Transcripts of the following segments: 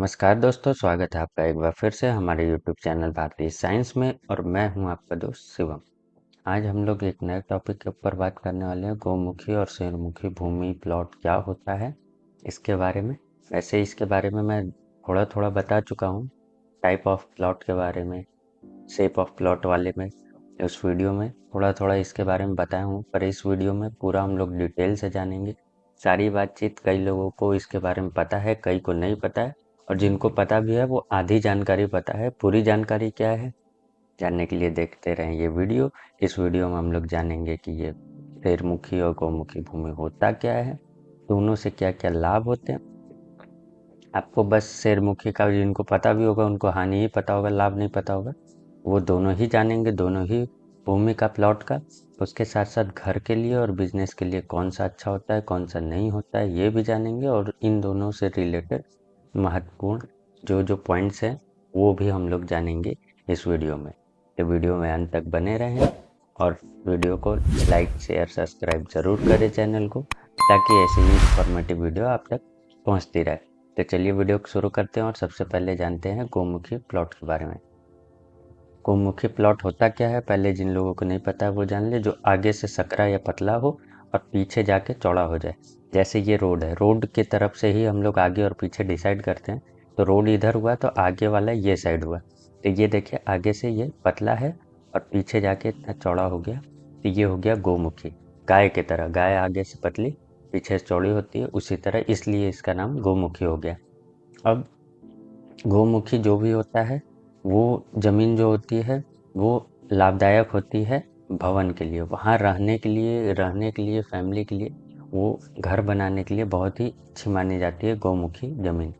नमस्कार दोस्तों, स्वागत है आपका एक बार फिर से हमारे यूट्यूब चैनल भारतीय साइंस में। और मैं हूं आपका दोस्त शिवम। आज हम लोग एक नए टॉपिक के ऊपर बात करने वाले हैं, गौमुखी और शेरमुखी भूमि प्लॉट क्या होता है इसके बारे में। वैसे इसके बारे में मैं थोड़ा थोड़ा बता चुका हूं, टाइप ऑफ प्लॉट के बारे में, शेप ऑफ प्लॉट वाले में। उस वीडियो में थोड़ा थोड़ा इसके बारे में बताया हूँ, पर इस वीडियो में पूरा हम लोग डिटेल से जानेंगे सारी बातचीत। कई लोगों को इसके बारे में पता है, कई को नहीं पता है, और जिनको पता भी है वो आधी जानकारी पता है। पूरी जानकारी क्या है जानने के लिए देखते रहें ये वीडियो। इस वीडियो में हम लोग जानेंगे कि ये शेरमुखी और गौमुखी भूमि होता क्या है, दोनों से क्या क्या लाभ होते हैं। आपको बस शेरमुखी का जिनको पता भी होगा उनको हानि ही पता होगा, लाभ नहीं पता होगा। वो दोनों ही जानेंगे, दोनों ही भूमि का प्लॉट का। उसके साथ साथ घर के लिए और बिजनेस के लिए कौन सा अच्छा होता है, कौन सा नहीं होता है, ये भी जानेंगे। और इन दोनों से रिलेटेड महत्वपूर्ण जो जो पॉइंट्स हैं वो भी हम लोग जानेंगे इस वीडियो में। तो वीडियो में अंत तक बने रहें और वीडियो को लाइक शेयर सब्सक्राइब ज़रूर करें चैनल को, ताकि ऐसी ही इंफॉर्मेटिव वीडियो आप तक पहुंचती रहे। तो चलिए वीडियो को शुरू करते हैं और सबसे पहले जानते हैं गौमुखी प्लॉट के बारे में। गौमुखी प्लॉट होता क्या है, पहले जिन लोगों को नहीं पता है वो जान ले। जो आगे से सकरा या पतला हो और पीछे जाके चौड़ा हो जाए। जैसे ये रोड है, रोड की तरफ से ही हम लोग आगे और पीछे डिसाइड करते हैं। तो रोड इधर हुआ तो आगे वाला ये साइड हुआ। तो ये देखिए, आगे से ये पतला है और पीछे जाके इतना चौड़ा हो गया, तो ये हो गया गौमुखी। गाय की तरह, गाय आगे से पतली पीछे से चौड़ी होती है, उसी तरह इसलिए इसका नाम गौमुखी हो गया। अब गौमुखी जो भी होता है, वो ज़मीन जो होती है वो लाभदायक होती है भवन के लिए, वहाँ रहने के लिए फैमिली के लिए, वो घर बनाने के लिए बहुत ही अच्छी मानी जाती है गौमुखी ज़मीन।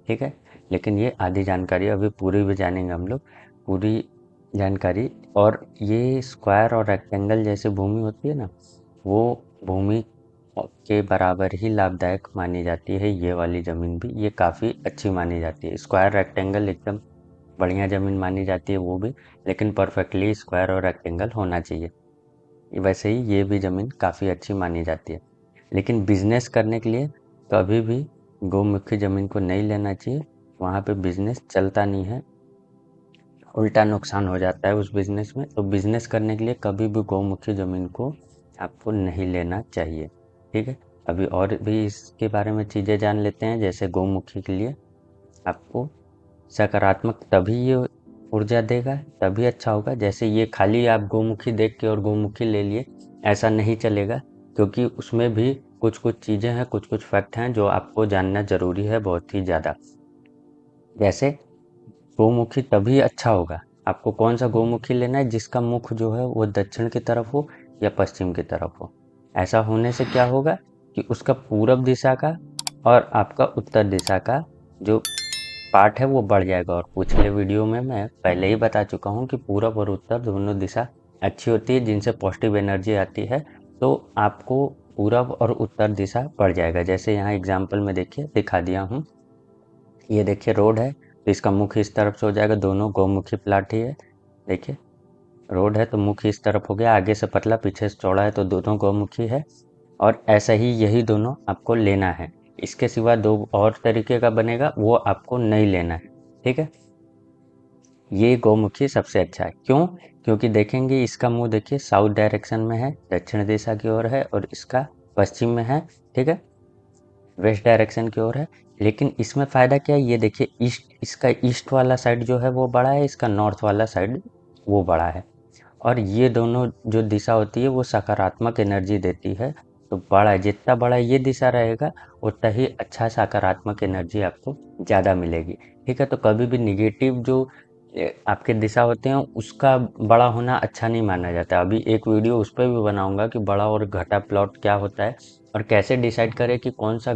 ठीक है, लेकिन ये आधी जानकारी, अभी पूरी भी जानेंगे हम लोग पूरी जानकारी। और ये स्क्वायर और रेक्टेंगल जैसे भूमि होती है ना, वो भूमि के बराबर ही लाभदायक मानी जाती है। ये वाली ज़मीन भी ये काफ़ी अच्छी मानी जाती है। स्क्वायर रेक्टेंगल एकदम बढ़िया ज़मीन मानी जाती है वो भी, लेकिन परफेक्टली स्क्वायर और रेक्टेंगल होना चाहिए। वैसे ही ये भी ज़मीन काफ़ी अच्छी मानी जाती है। लेकिन बिजनेस करने के लिए कभी भी गौमुखी ज़मीन को नहीं लेना चाहिए, वहाँ पे बिजनेस चलता नहीं है, उल्टा नुकसान हो जाता है उस बिजनेस में। तो बिजनेस करने के लिए कभी भी गौमुखी ज़मीन को आपको नहीं लेना चाहिए। ठीक है, अभी और भी इसके बारे में चीज़ें जान लेते हैं। जैसे गौमुखी के लिए आपको सकारात्मक तभी ये ऊर्जा देगा, तभी अच्छा होगा। जैसे ये खाली आप गौमुखी देख के और गौमुखी ले लिए, ऐसा नहीं चलेगा, क्योंकि उसमें भी कुछ कुछ चीज़ें हैं, कुछ कुछ फैक्ट हैं जो आपको जानना ज़रूरी है, बहुत ही ज़्यादा। जैसे गौमुखी तभी अच्छा होगा, आपको कौन सा गौमुखी लेना है जिसका मुख जो है वो दक्षिण की तरफ हो या पश्चिम की तरफ हो। ऐसा होने से क्या होगा कि उसका पूरब दिशा का और आपका उत्तर दिशा का जो पार्ट है वो बढ़ जाएगा। और पिछले वीडियो में मैं पहले ही बता चुका हूँ कि पूरब और उत्तर दोनों दिशा अच्छी होती है, जिनसे पॉजिटिव एनर्जी आती है। तो आपको पूरब और उत्तर दिशा बढ़ जाएगा। जैसे यहाँ एग्जाम्पल में देखिए दिखा दिया हूँ, ये देखिए रोड है, तो इसका मुख इस तरफ से हो जाएगा, दोनों गौमुखी प्लाट ही है। देखिए रोड है तो मुख इस तरफ हो गया, आगे से पतला पीछे से चौड़ा है, तो दोनों गौमुखी है। और ऐसा ही यही दोनों आपको लेना है। इसके सिवा दो और तरीके का बनेगा, वो आपको नहीं लेना है। ठीक है, ये गौमुखी सबसे अच्छा है। क्यों? क्योंकि देखेंगे इसका मुंह देखिए साउथ डायरेक्शन में है, दक्षिण दिशा की ओर है, और इसका पश्चिम में है। ठीक है, वेस्ट डायरेक्शन की ओर है। लेकिन इसमें फ़ायदा क्या है, ये देखिए ईस्ट, इसका ईस्ट वाला साइड जो है वो बड़ा है, इसका नॉर्थ वाला साइड वो बड़ा है। और ये दोनों जो दिशा होती है वो सकारात्मक एनर्जी देती है। तो बड़ा, जितना बड़ा ये दिशा रहेगा उतना ही अच्छा सकारात्मक एनर्जी आपको ज़्यादा मिलेगी। ठीक है, तो कभी भी निगेटिव जो आपके दिशा होते हैं उसका बड़ा होना अच्छा नहीं माना जाता। अभी एक वीडियो उस पर भी बनाऊंगा कि बड़ा और घटा प्लॉट क्या होता है, और कैसे डिसाइड करें कि कौन सा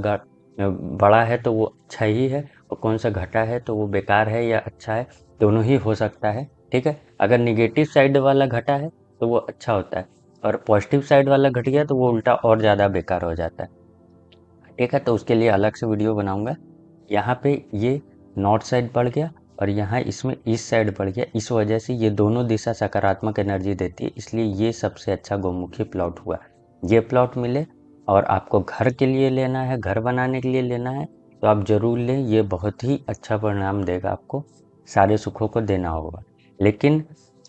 बड़ा है तो वो अच्छा ही है, और कौन सा घटा है तो वो बेकार है या अच्छा है। दोनों ही हो सकता है। ठीक है, अगर निगेटिव साइड वाला घटा है तो वो अच्छा होता है, और पॉजिटिव साइड वाला घट गया तो वो उल्टा और ज़्यादा बेकार हो जाता है। ठीक है, तो उसके लिए अलग से वीडियो बनाऊंगा। यहाँ पे ये नॉर्थ साइड बढ़ गया और यहाँ इसमें ईस्ट साइड बढ़ गया, इस वजह से ये दोनों दिशा सकारात्मक एनर्जी देती है, इसलिए ये सबसे अच्छा गौमुखी प्लॉट हुआ। ये प्लॉट मिले और आपको घर के लिए लेना है, घर बनाने के लिए लेना है, तो तो आप ज़रूर लें, ये बहुत ही अच्छा परिणाम देगा आपको, सारे सुखों को देना होगा। लेकिन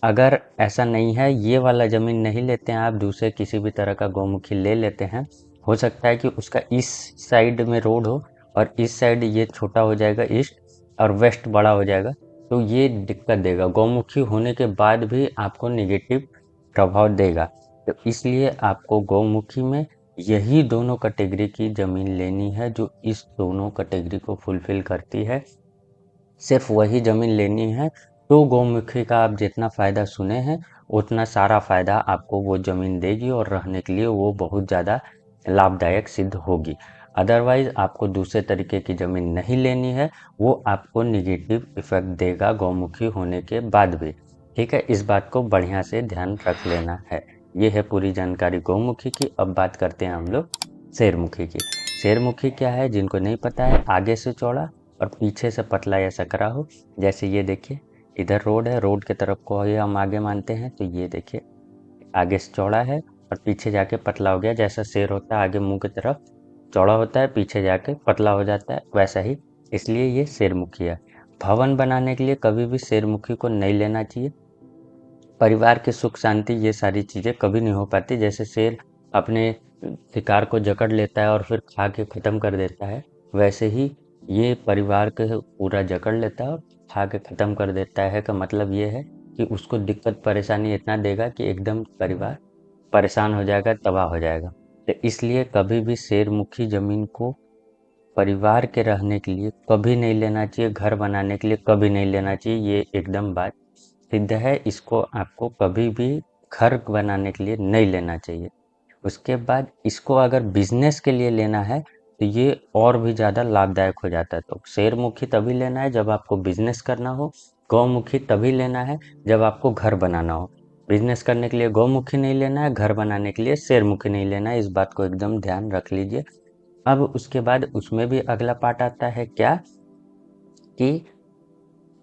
अगर ऐसा नहीं है, ये वाला ज़मीन नहीं लेते हैं आप, दूसरे किसी भी तरह का गौमुखी ले लेते हैं, हो सकता है कि उसका इस साइड में रोड हो और इस साइड ये छोटा हो जाएगा ईस्ट और वेस्ट बड़ा हो जाएगा, तो ये दिक्कत देगा, गौमुखी होने के बाद भी आपको नेगेटिव प्रभाव देगा। तो इसलिए आपको गौमुखी में यही दोनों कैटेगरी की ज़मीन लेनी है जो इस दोनों कैटेगरी को फुलफिल करती है, सिर्फ वही ज़मीन लेनी है। तो गौमुखी का आप जितना फ़ायदा सुने हैं उतना सारा फ़ायदा आपको वो ज़मीन देगी और रहने के लिए वो बहुत ज़्यादा लाभदायक सिद्ध होगी। अदरवाइज़ आपको दूसरे तरीके की ज़मीन नहीं लेनी है, वो आपको नेगेटिव इफ़ेक्ट देगा गौमुखी होने के बाद भी। ठीक है, इस बात को बढ़िया से ध्यान रख लेना है। ये है पूरी जानकारी गौमुखी की। अब बात करते हैं हम लोग शेरमुखी की। शेरमुखी क्या है, जिनको नहीं पता है, आगे से चौड़ा और पीछे से पतला या सकरा हो। जैसे ये देखिए, इधर रोड है, रोड के तरफ को ये हम आगे मानते हैं, तो ये देखिए आगे से चौड़ा है और पीछे जाके पतला हो गया। जैसा शेर होता है आगे मुंह की तरफ चौड़ा होता है, पीछे जाके पतला हो जाता है, वैसा ही इसलिए ये शेरमुखी है। भवन बनाने के लिए कभी भी शेरमुखी को नहीं लेना चाहिए। परिवार की सुख शांति ये सारी चीज़ें कभी नहीं हो पाती। जैसे शेर अपने शिकार को जकड़ लेता है और फिर खा के ख़त्म कर देता है, वैसे ही ये परिवार को पूरा जकड़ लेता है और खा के ख़त्म कर देता है। का मतलब ये है कि उसको दिक्कत परेशानी इतना देगा कि एकदम परिवार परेशान हो जाएगा, तबाह हो जाएगा। तो इसलिए कभी भी शेरमुखी ज़मीन को परिवार के रहने के लिए कभी नहीं लेना चाहिए, घर बनाने के लिए कभी नहीं लेना चाहिए, ये एकदम बात सिद्ध है। इसको आपको कभी भी घर बनाने के लिए नहीं लेना चाहिए। उसके बाद इसको अगर बिजनेस के लिए लेना है तो ये और भी ज़्यादा लाभदायक हो जाता है। तो शेरमुखी तभी लेना है जब आपको बिजनेस करना हो, गौमुखी तभी लेना है जब आपको घर बनाना हो। बिजनेस करने के लिए गौमुखी नहीं लेना है, घर बनाने के लिए शेरमुखी नहीं लेना है, इस बात को एकदम ध्यान रख लीजिए। अब उसके बाद उसमें भी अगला पार्ट आता है क्या, कि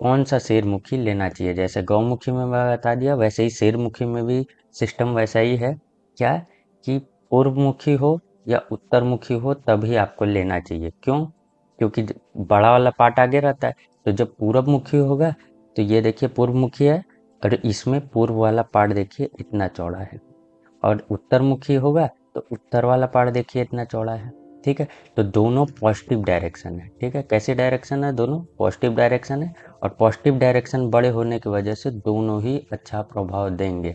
कौन सा शेरमुखी लेना चाहिए। जैसे गौमुखी में मैं बता दिया, वैसे ही शेरमुखी में भी सिस्टम वैसा ही है। क्या, कि पूर्वमुखी हो या उत्तरमुखी हो तभी आपको लेना चाहिए। क्यों? क्योंकि बड़ा वाला पार्ट आगे रहता है। तो जब पूर्वमुखी होगा तो ये देखिए पूर्वमुखी है और इसमें पूर्व वाला पार्ट देखिए इतना चौड़ा है, और उत्तरमुखी होगा तो उत्तर वाला पार्ट देखिए इतना चौड़ा है। ठीक है, तो दोनों पॉजिटिव डायरेक्शन है। ठीक है, कैसी डायरेक्शन है, दोनों पॉजिटिव डायरेक्शन है, और पॉजिटिव डायरेक्शन बड़े होने की वजह से दोनों ही अच्छा प्रभाव देंगे।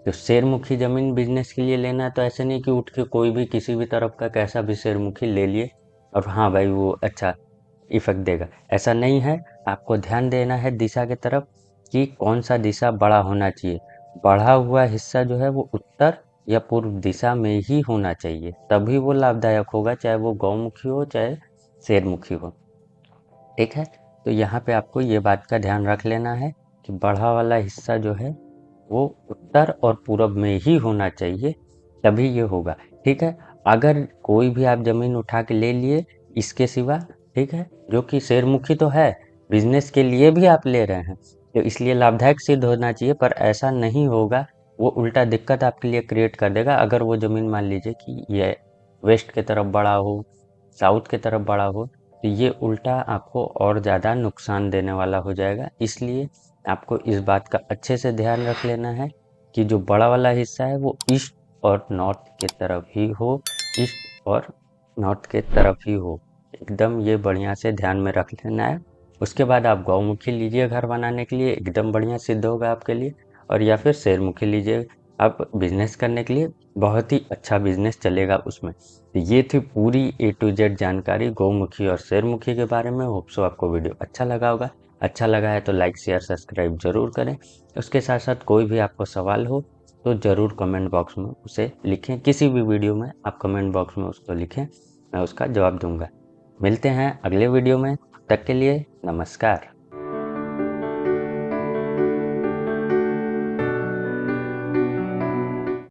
तो शेरमुखी ज़मीन बिजनेस के लिए लेना है तो ऐसे नहीं कि उठ के कोई भी किसी भी तरफ का कैसा भी शेरमुखी ले लिए और हाँ भाई वो अच्छा इफेक्ट देगा, ऐसा नहीं है। आपको ध्यान देना है दिशा की तरफ कि कौन सा दिशा बड़ा होना चाहिए। बढ़ा हुआ हिस्सा जो है वो उत्तर या पूर्व दिशा में ही होना चाहिए, तभी वो लाभदायक होगा, चाहे वो गौमुखी हो चाहे शेरमुखी हो। ठीक है, तो यहाँ पे आपको ये बात का ध्यान रख लेना है कि बढ़ा वाला हिस्सा जो है वो उत्तर और पूरब में ही होना चाहिए, तभी ये होगा। ठीक है, अगर कोई भी आप ज़मीन उठा के ले लिए इसके सिवा, ठीक है, जो कि शेरमुखी तो है, बिजनेस के लिए भी आप ले रहे हैं तो इसलिए लाभदायक सिद्ध होना चाहिए, पर ऐसा नहीं होगा, वो उल्टा दिक्कत आपके लिए क्रिएट कर देगा। अगर वो ज़मीन मान लीजिए कि ये वेस्ट की तरफ बड़ा हो, साउथ की तरफ बड़ा हो, तो ये उल्टा आपको और ज़्यादा नुकसान देने वाला हो जाएगा। इसलिए आपको इस बात का अच्छे से ध्यान रख लेना है कि जो बड़ा वाला हिस्सा है वो ईस्ट और नॉर्थ की तरफ ही हो, ईस्ट और नॉर्थ के तरफ ही हो, एकदम ये बढ़िया से ध्यान में रख लेना है। उसके बाद आप गौमुखी लीजिए घर बनाने के लिए, एकदम बढ़िया सिद्ध होगा आपके लिए, और या फिर शेरमुखी लीजिए आप बिजनेस करने के लिए, बहुत ही अच्छा बिजनेस चलेगा उसमें। तो ये थी पूरी A to Z जानकारी गौमुखी और शेरमुखी के बारे में। होप सो आपको वीडियो अच्छा लगा होगा। अच्छा लगा है तो लाइक शेयर सब्सक्राइब जरूर करें। उसके साथ साथ कोई भी आपको सवाल हो तो ज़रूर कमेंट बॉक्स में उसे लिखें, किसी भी वीडियो में आप कमेंट बॉक्स में उसको लिखें, मैं उसका जवाब दूंगा। मिलते हैं अगले वीडियो में, तब तक के लिए नमस्कार।